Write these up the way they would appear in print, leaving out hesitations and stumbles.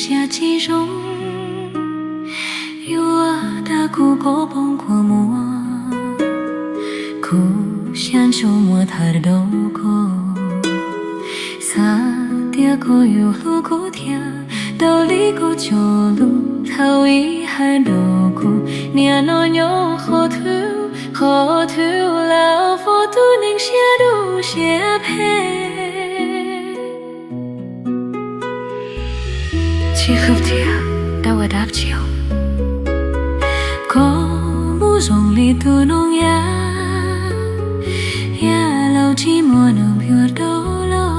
下几种，有我的故国崩过我，故乡就我他的都过，撒点过有路过天，道理过就路，他为还都过，年老牛好土老佛都能写都写配。chỉ khóc thia đau ở đáp chiều có mũ rồng li tu nông ya lâu chỉ mua nồng biểu đâu lo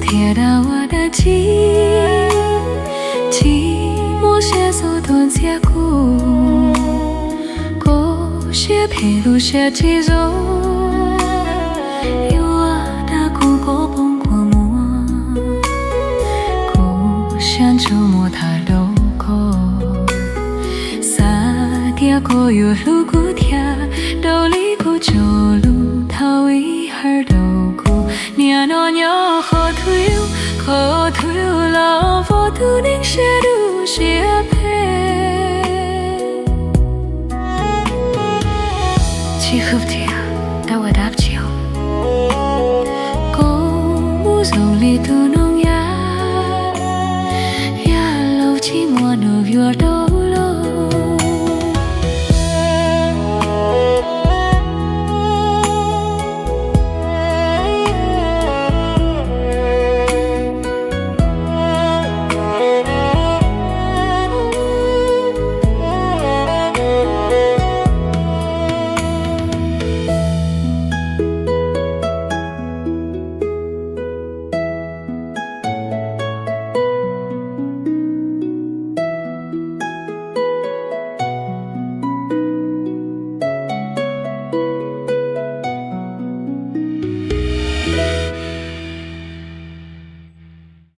铁打我的寂寞写手段结果，过些陪路些几种，有我的故国崩过我，故乡就莫太都过，撒点过有路过天，道理过就路，他为何都过，年老鸟好土老佛都能写都写配，chỉ khóc thia đau ở đáp chiều có mũ rồng li tu nông ya lâu chỉ mua đồ vừa đâu